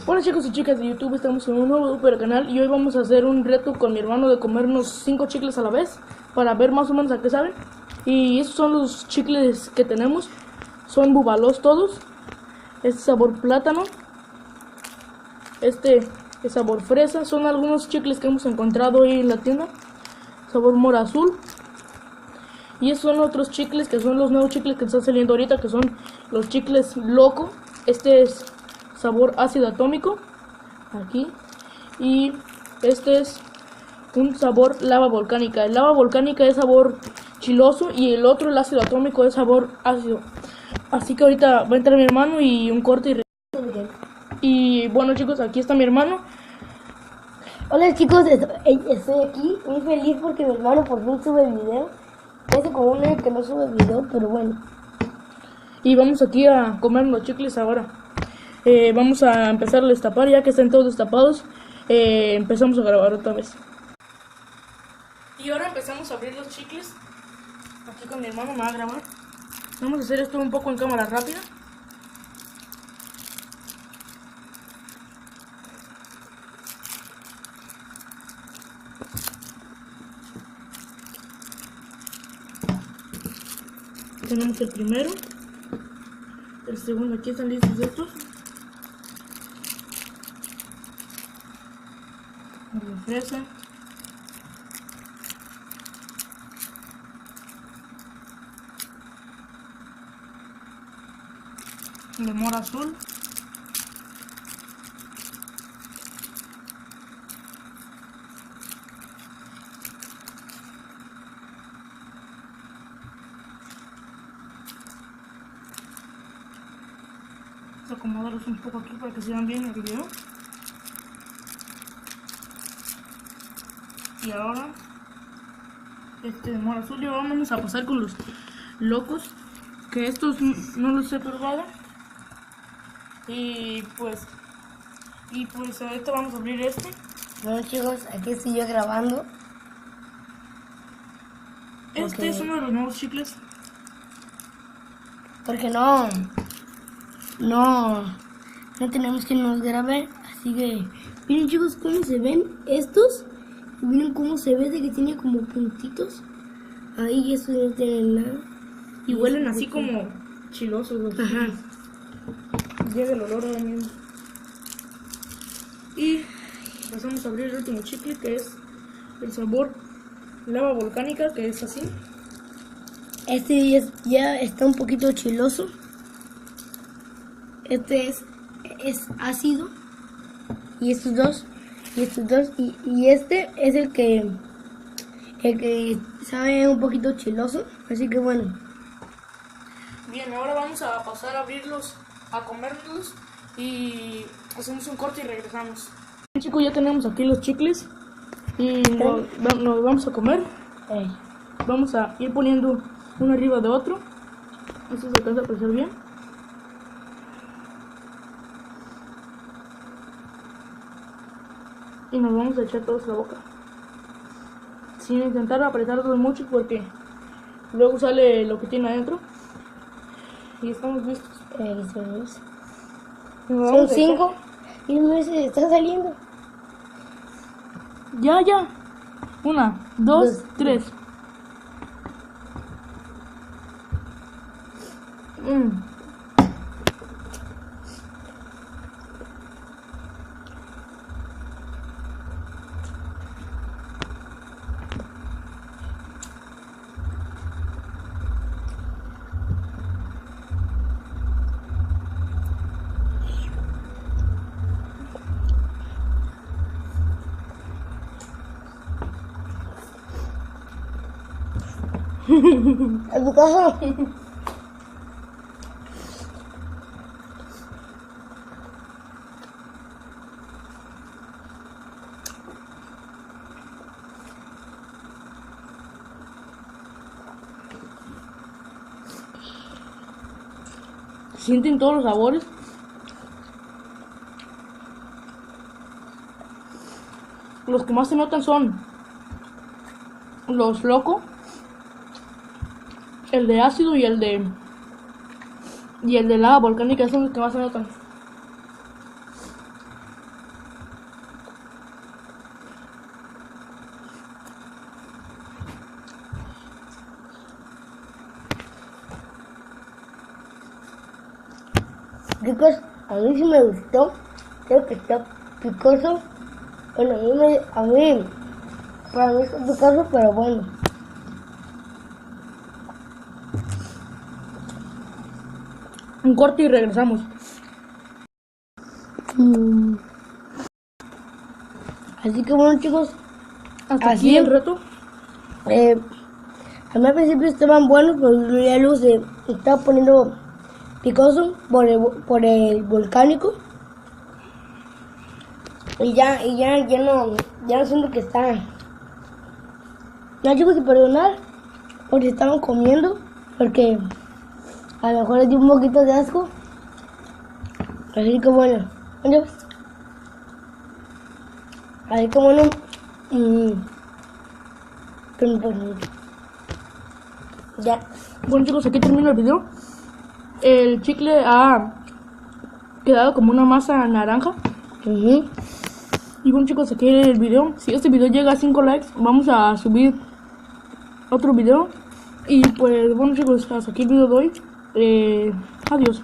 Hola chicos y chicas de YouTube, estamos en un nuevo super canal y hoy vamos a hacer un reto con mi hermano de comernos 5 chicles a la vez para ver más o menos a qué saben. Y estos son los chicles que tenemos, son Búbalos todos. Este sabor plátano, este es sabor fresa, son algunos chicles que hemos encontrado hoy en la tienda, sabor mora azul. Y estos son otros chicles que son los nuevos chicles que están saliendo ahorita, que son los chicles loco. Este es sabor ácido atómico, aquí, y este es un sabor lava volcánica. El lava volcánica es sabor chiloso y el otro, el ácido atómico, es sabor ácido. Así que ahorita va a entrar mi hermano y un corte y bueno chicos, aquí está mi hermano. Hola chicos, estoy aquí muy feliz porque mi hermano por fin sube video. Hace como un año que no sube video, pero bueno. Y vamos aquí a comer los chicles ahora. Vamos a empezar a destapar, ya que están todos destapados. Empezamos a grabar otra vez. Y ahora empezamos a abrir los chicles. Aquí con mi hermano me va a grabar. Vamos a hacer esto un poco en cámara rápida. Tenemos el primero, el segundo, aquí están listos estos. De fresa. De mora azul. Vamos a acomodarlos un poco aquí para que se vean bien en el video. Y ahora este de mora azul. Y ahora vamos a pasar con los locos, que estos no los he probado. Y pues ahorita vamos a abrir este. Bueno chicos, aquí estoy yo grabando. Este es uno de los nuevos chicles. Porque no tenemos que nos grabe. Así que miren chicos cómo se ven estos. Miren cómo se ve de que tiene como puntitos. Ahí estos no tienen nada. Y huelen así como chilosos los chicles. Llega el olor ahora mismo. Y pasamos a abrir el último chicle, que es el sabor lava volcánica, que es así. Este ya está un poquito chiloso. Este es ácido. Y estos dos. Y este es el que sabe un poquito chiloso. Así que bueno. Bien, ahora vamos a pasar a abrirlos, a comérnoslos y hacemos un corte y regresamos. Bien, chicos, ya tenemos aquí los chicles y nos vamos a comer. Vamos a ir poniendo uno arriba de otro. Esto se alcanza a apreciar bien. Y nos vamos a echar todos a la boca, sin intentar apretarlos mucho porque luego sale lo que tiene adentro. Y estamos listos. Son 5 y no se está saliendo. Ya. 1, 2, 3. ¿A tu casa? Sienten todos los sabores. Los que más se notan son los Loco, el de ácido y el de lava volcánica, son los que más se notan. Chicos, a mí sí me gustó. Creo que está picoso. Bueno, para mí está picoso, pero bueno. Un corte y regresamos. Así que bueno, chicos, Hasta así aquí el reto. A mí al principio estaban buenos, pero ya luego se estaba poniendo picoso por el volcánico. Y ya no siento que está. Ya, chicos, y perdonar porque estaban comiendo, porque a lo mejor les dio un poquito de asco. Así que bueno, ya. Bueno, chicos, aquí termino el video. El chicle ha quedado como una masa naranja. Y bueno, chicos, aquí el video. Si este video llega a 5 likes, vamos a subir otro video. Y pues bueno, chicos, hasta aquí el video de hoy. Adiós.